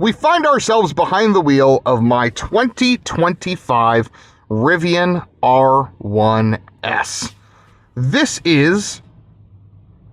We find ourselves behind the wheel of my 2025 Rivian R1S. This is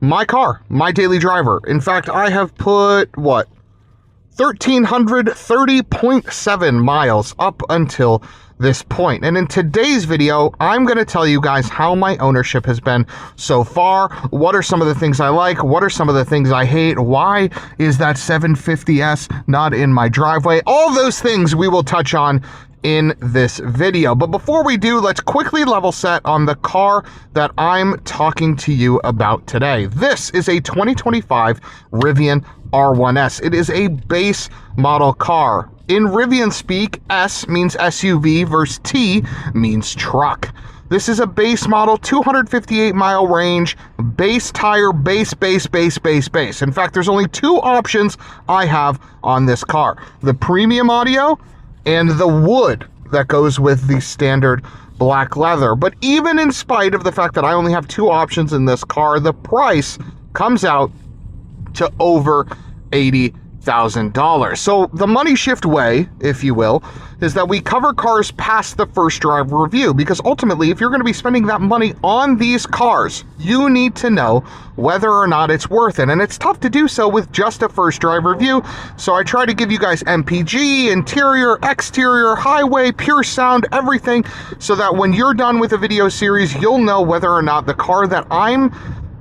my car, my daily driver. In fact, I have put, 1,330.7 miles up until this point. And in today's video, I'm going to tell you guys how my ownership has been so far. What are some of the things I like? What are some of the things I hate? Why is that 750S not in my driveway? All those things we will touch on in this video. But before we do, let's quickly level set on the car that I'm talking to you about today. This is a 2025 Rivian R1S. It is a base model car. In Rivian speak, S means SUV versus T means truck. This is a base model, 258 mile range, base tire, base. In fact, there's only two options I have on this car: the premium audio and the wood that goes with the standard black leather. But even in spite of the fact that I only have two options in this car, the price comes out to over $80,000. So the money shift way, if you will, is that we cover cars past the first drive review, because ultimately, if you're going to be spending that money on these cars, you need to know whether or not it's worth it. And it's tough to do so with just a first drive review. So I try to give you guys MPG, interior, exterior, highway, pure sound, everything, so that when you're done with a video series, you'll know whether or not the car that I'm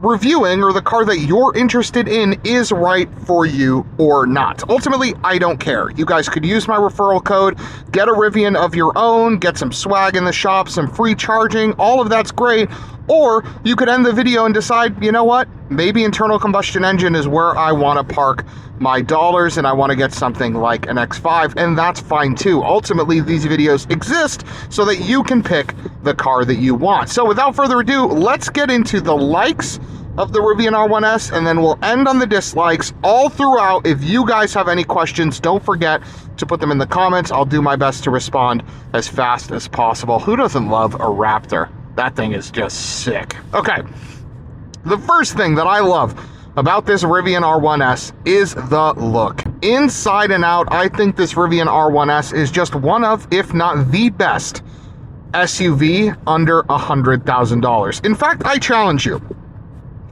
reviewing or the car that you're interested in is right for you or not. Ultimately, I don't care. You guys could use my referral code, get a Rivian of your own, get some swag in the shop, some free charging, all of that's great. Or you could end the video and decide, you know what, maybe internal combustion engine is where I want to park my dollars and I want to get something like an X5, and that's fine too. Ultimately, these videos exist so that you can pick the car that you want. So without further ado, let's get into the likes of the Rivian R1S, and then we'll end on the dislikes all throughout. If you guys have any questions, don't forget to put them in the comments. I'll do my best to respond as fast as possible. Who doesn't love a Raptor? That thing is just sick. Okay, the first thing that I love about this Rivian R1S is the look. Inside and out, I think this Rivian R1S is just one of, if not the best, SUV under $100,000. In fact, I challenge you,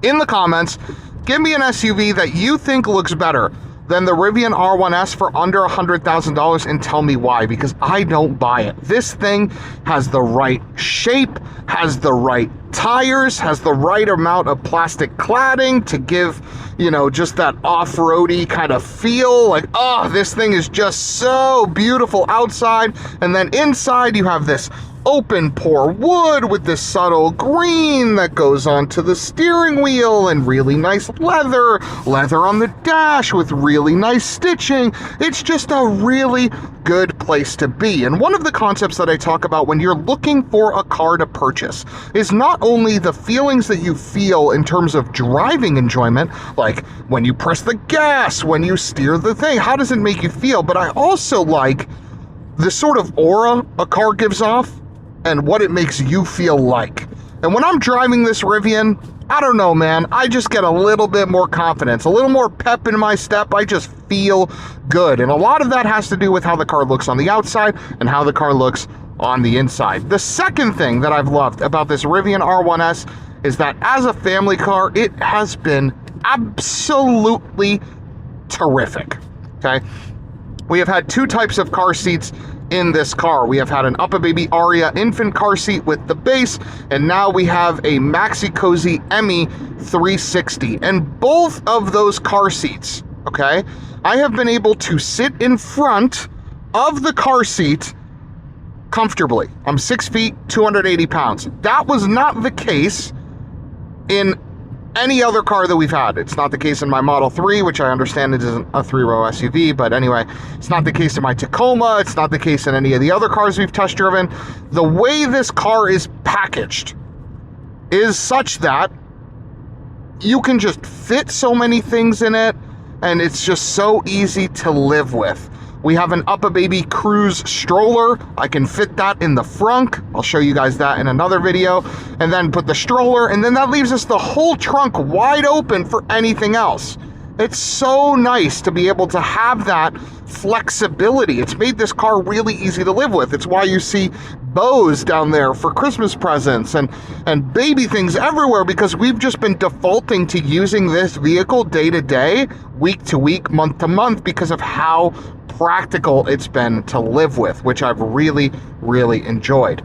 in the comments, give me an SUV that you think looks better than the Rivian R1S for under $100,000 and tell me why, because I don't buy it. This thing has the right shape, has the right tires, has the right amount of plastic cladding to give, you know, just that off-roady kind of feel. Like, oh, this thing is just so beautiful outside. And then inside you have this open pore wood with this subtle green that goes onto the steering wheel, and really nice leather on the dash with really nice stitching. It's just a really good place to be. And one of the concepts that I talk about when you're looking for a car to purchase is not only the feelings that you feel in terms of driving enjoyment, like when you press the gas, when you steer the thing, how does it make you feel? But I also like the sort of aura a car gives off and what it makes you feel like. And when I'm driving this Rivian, I don't know, man, I just get a little bit more confidence, a little more pep in my step. I just feel good. And a lot of that has to do with how the car looks on the outside and how the car looks on the inside. The second thing that I've loved about this Rivian R1S is that as a family car, it has been absolutely terrific, okay? We have had two types of car seats in this car. We have had an UPPAbaby Aria infant car seat with the base, and now we have a Maxi Cozy Emmy 360. And both of those car seats, okay, I have been able to sit in front of the car seat comfortably. I'm 6 feet, 280 pounds. That was not the case in any other car that we've had. It's not the case in my Model 3, which I understand it isn't a three-row SUV, but anyway, it's not the case in my Tacoma, it's not the case in any of the other cars we've test driven. The way this car is packaged is such that you can just fit so many things in it, and it's just so easy to live with. We have an UPPAbaby Cruise stroller. I can fit that in the front. I'll show you guys that in another video. And then put the stroller, and then that leaves us the whole trunk wide open for anything else. It's so nice to be able to have that flexibility. It's made this car really easy to live with. It's why you see bows down there for Christmas presents and baby things everywhere, because we've just been defaulting to using this vehicle day to day, week to week, month to month, because of how practical it's been to live with, which I've really, really enjoyed.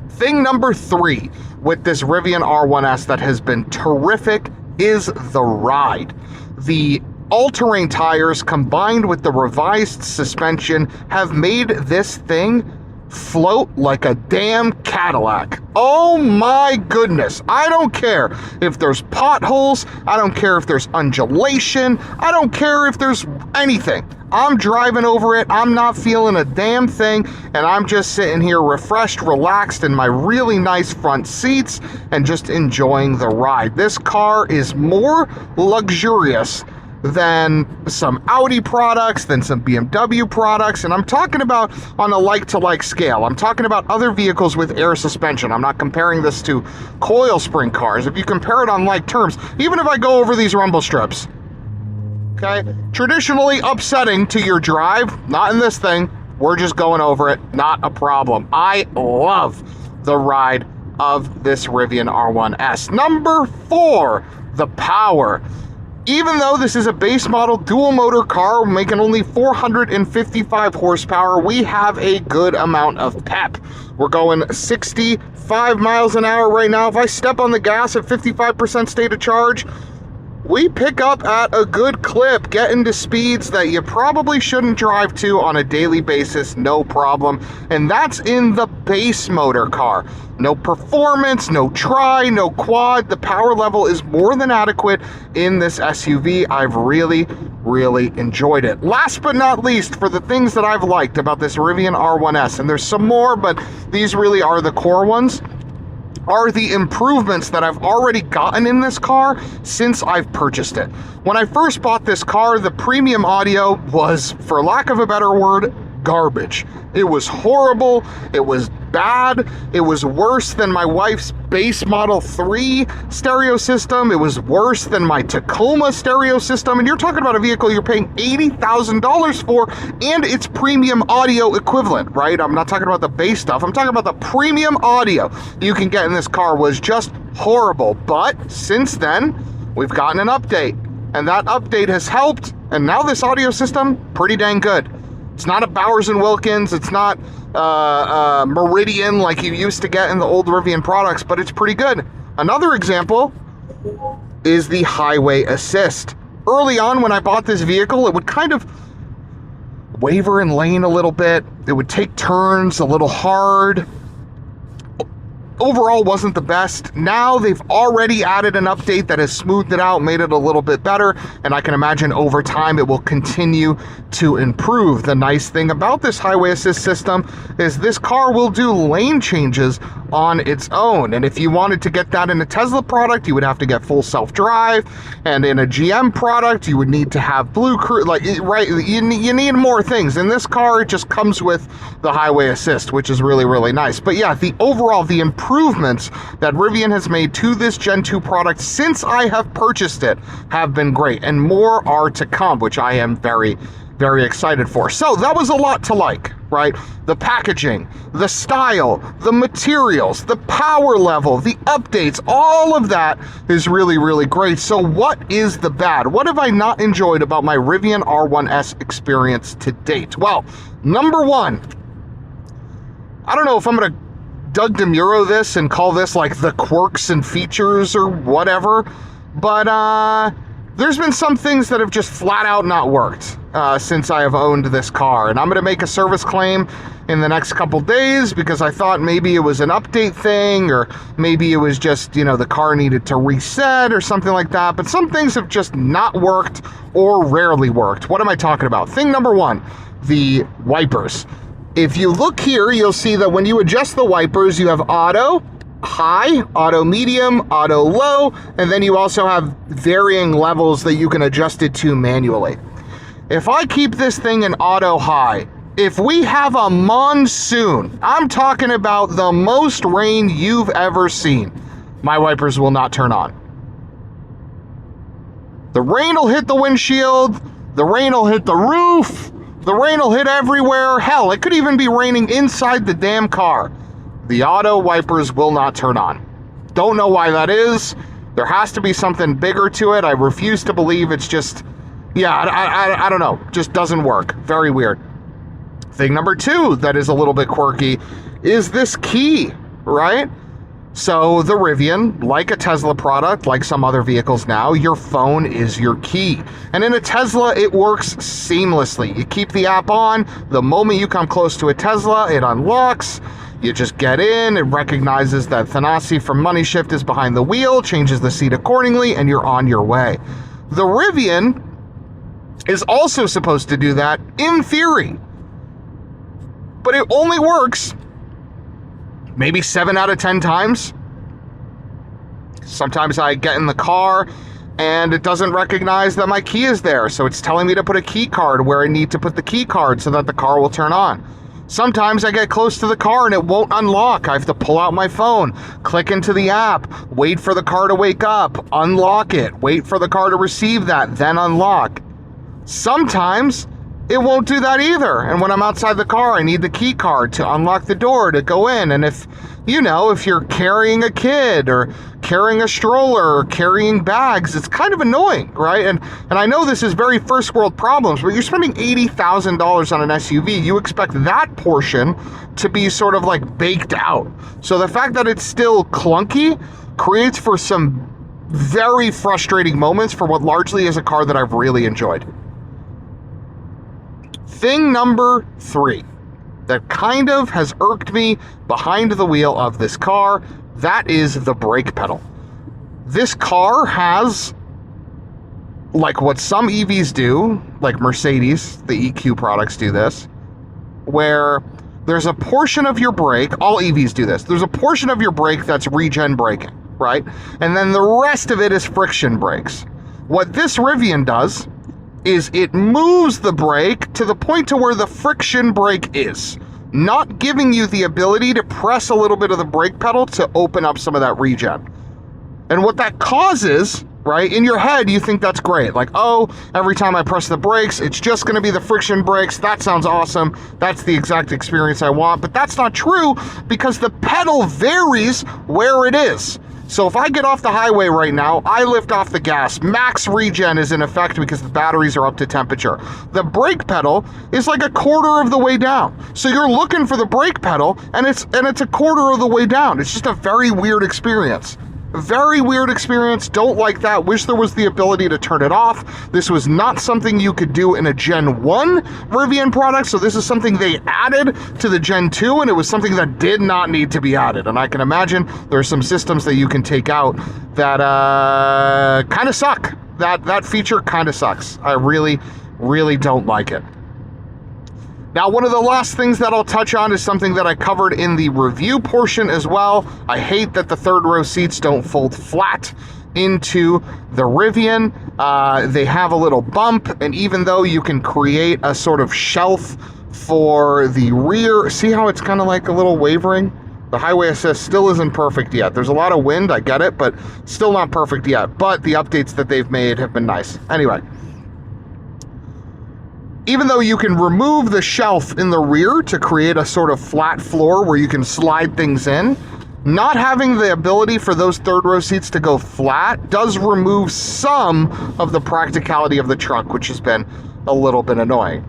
Thing number 3 with this Rivian R1S that has been terrific is the ride. The all-terrain tires combined with the revised suspension have made this thing float like a damn Cadillac. Oh my goodness. I don't care if there's potholes. I don't care if there's undulation. I don't care if there's anything. I'm driving over it. I'm not feeling a damn thing. And I'm just sitting here refreshed, relaxed in my really nice front seats and just enjoying the ride. This car is more luxurious than some Audi products, than some BMW products, and I'm talking about on a like-to-like scale. I'm talking about other vehicles with air suspension. I'm not comparing this to coil spring cars. If you compare it on like terms, even if I go over these rumble strips, okay, traditionally upsetting to your drive, not in this thing. We're just going over it, not a problem. I love the ride of this Rivian R1S. Number 4, the power. Even though this is a base model dual motor car making only 455 horsepower, we have a good amount of pep. We're going 65 miles an hour right now. If I step on the gas at 55% state of charge, we pick up at a good clip, getting to speeds that you probably shouldn't drive to on a daily basis, no problem. And that's in the base motor car. No performance, no tri, no quad. The power level is more than adequate in this SUV. I've really, really enjoyed it. Last but not least, for the things that I've liked about this Rivian R1S, and there's some more, but these really are the core ones, are the improvements that I've already gotten in this car since I've purchased it. When I first bought this car, the premium audio was, for lack of a better word, garbage. It was horrible. It was bad. It was worse than my wife's base Model 3 stereo system. It was worse than my Tacoma stereo system. And you're talking about a vehicle you're paying $80,000 for and its premium audio equivalent, right? I'm not talking about the base stuff. I'm talking about the premium audio you can get in this car was just horrible. But since then, we've gotten an update, and that update has helped. And now this audio system, pretty dang good. It's not a Bowers & Wilkins, it's not Meridian like you used to get in the old Rivian products, but it's pretty good. Another example is the highway assist. Early on when I bought this vehicle, it would kind of waver in lane a little bit. It would take turns a little hard. Overall wasn't the best. Now they've already added an update that has smoothed it out, made it a little bit better, and I can imagine over time it will continue to improve. The nice thing about this highway assist system is this car will do lane changes on its own, and if you wanted to get that in a Tesla product, you would have to get full self-drive, and in a GM product, you would need to have Blue Cruise, like, right, you need more things. In this car, it just comes with the highway assist, which is really, really nice. But yeah, the improvements that Rivian has made to this Gen 2 product since I have purchased it have been great, and more are to come, which I am very, very excited for. So that was a lot to like, right? The packaging, the style, the materials, the power level, the updates, all of that is really, really great. So what is the bad? What have I not enjoyed about my Rivian R1S experience to date? Well, number 1, I don't know if I'm going to Doug DeMuro this and call this like the quirks and features or whatever, but there's been some things that have just flat out not worked since I have owned this car, and I'm going to make a service claim in the next couple days because I thought maybe it was an update thing, or maybe it was just, you know, the car needed to reset or something like that, but some things have just not worked or rarely worked. What am I talking about? Thing number 1, the wipers. If you look here, you'll see that when you adjust the wipers, you have auto, high, auto medium, auto low, and then you also have varying levels that you can adjust it to manually. If I keep this thing in auto high, if we have a monsoon, I'm talking about the most rain you've ever seen, my wipers will not turn on. The rain will hit the windshield, the rain will hit the roof, the rain will hit everywhere. Hell, it could even be raining inside the damn car. The auto wipers will not turn on. Don't know why that is. There has to be something bigger to it. I refuse to believe it's just, yeah, I don't know. Just doesn't work. Very weird. Thing number 2 that is a little bit quirky is this key, right? So the Rivian, like a Tesla product, like some other vehicles now, your phone is your key. And in a Tesla, it works seamlessly. You keep the app on. The moment you come close to a Tesla, it unlocks. You just get in, it recognizes that Thanasi from Money Shift is behind the wheel, changes the seat accordingly, and you're on your way. The Rivian is also supposed to do that in theory, but it only works maybe 7 out of 10 times. Sometimes I get in the car and it doesn't recognize that my key is there, so it's telling me to put a key card where I need to put the key card so that the car will turn on. Sometimes I get close to the car and it won't unlock. I have to pull out my phone, click into the app, wait for the car to wake up, unlock it, wait for the car to receive that, then unlock. Sometimes it won't do that either. And when I'm outside the car, I need the key card to unlock the door to go in. And if you're carrying a kid or carrying a stroller or carrying bags, it's kind of annoying, right? And I know this is very first world problems, but you're spending $80,000 on an SUV. You expect that portion to be sort of like baked out. So the fact that it's still clunky creates for some very frustrating moments for what largely is a car that I've really enjoyed. Thing number 3 that kind of has irked me behind the wheel of this car, that is the brake pedal. This car has, like what some EVs do, like Mercedes, the EQ products do this, where there's a portion of your brake, all EVs do this, there's a portion of your brake that's regen braking, right? And then the rest of it is friction brakes. What this Rivian does is it moves the brake to the point to where the friction brake is, not giving you the ability to press a little bit of the brake pedal to open up some of that regen. And what that causes, right, in your head, you think that's great. Like, oh, every time I press the brakes, it's just going to be the friction brakes. That sounds awesome. That's the exact experience I want. But that's not true because the pedal varies where it is. So if I get off the highway right now, I lift off the gas. Max regen is in effect because the batteries are up to temperature. The brake pedal is like a quarter of the way down. So you're looking for the brake pedal and it's a quarter of the way down. It's just a very weird experience. Very weird experience. Don't like that. Wish there was the ability to turn it off. This was not something you could do in a Gen 1 Rivian product, so this is something they added to the Gen 2, and it was something that did not need to be added. And I can imagine there are some systems that you can take out that kind of suck. That feature kind of sucks. I really, really don't like it. Now, one of the last things that I'll touch on is something that I covered in the review portion as well. I hate that the third row seats don't fold flat into the Rivian. They have a little bump, and even though you can create a sort of shelf for the rear, see how it's kind of like a little wavering? The highway assist still isn't perfect yet. There's a lot of wind, I get it, but still not perfect yet. But the updates that they've made have been nice. Anyway. Even though you can remove the shelf in the rear to create a sort of flat floor where you can slide things in, not having the ability for those third row seats to go flat does remove some of the practicality of the truck, which has been a little bit annoying.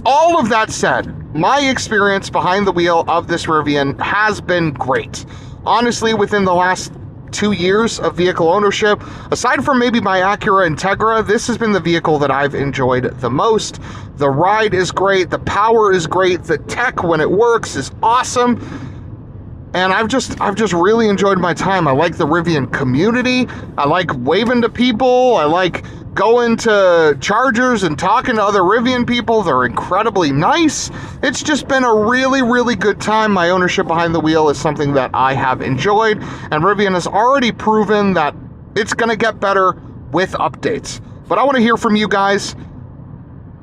All of that said, my experience behind the wheel of this Rivian has been great. Honestly, within the last 2 years of vehicle ownership, aside from maybe my Acura Integra, this has been the vehicle that I've enjoyed the most. The ride is great, the power is great, the tech when it works is awesome, and I've just really enjoyed my time. I like the Rivian community, I like waving to people, I like going to chargers and talking to other Rivian people. They're incredibly nice. It's just been a really, really good time. My ownership behind the wheel is something that I have enjoyed, and Rivian has already proven that it's going to get better with updates. But I want to hear from you guys.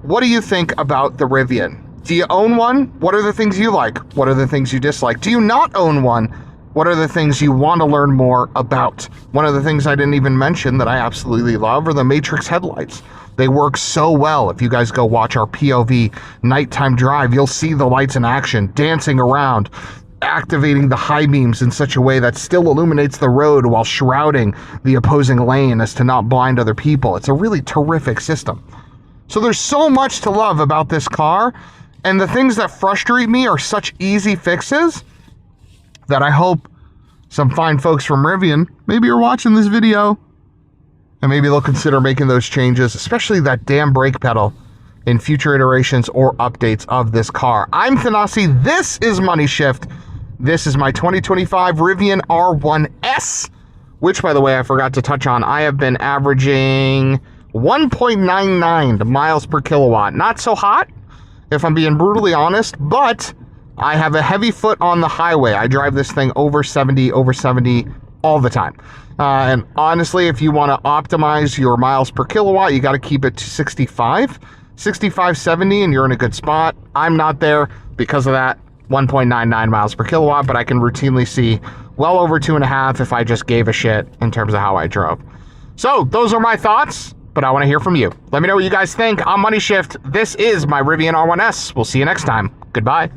What do you think about the Rivian? Do you own one? What are the things you like? What are the things you dislike? Do you not own one? What are the things you want to learn more about? One of the things I didn't even mention that I absolutely love are the Matrix headlights. They work so well. If you guys go watch our POV nighttime drive, you'll see the lights in action, dancing around, activating the high beams in such a way that still illuminates the road while shrouding the opposing lane as to not blind other people. It's a really terrific system. So there's so much to love about this car, and the things that frustrate me are such easy fixes that I hope some fine folks from Rivian maybe are watching this video, and maybe they'll consider making those changes, especially that damn brake pedal, in future iterations or updates of this car. I'm Thanasi. This is Money Shift. This is my 2025 Rivian R1S, which, by the way, I forgot to touch on. I have been averaging 1.99 miles per kilowatt. Not so hot, if I'm being brutally honest, but I have a heavy foot on the highway. I drive this thing over 70 all the time. And honestly, if you want to optimize your miles per kilowatt, you got to keep it to 65, 70, and you're in a good spot. I'm not there because of that 1.99 miles per kilowatt, but I can routinely see well over 2.5 if I just gave a shit in terms of how I drove. So those are my thoughts, but I want to hear from you. Let me know what you guys think on Money Shift. This is my Rivian R1S. We'll see you next time. Goodbye.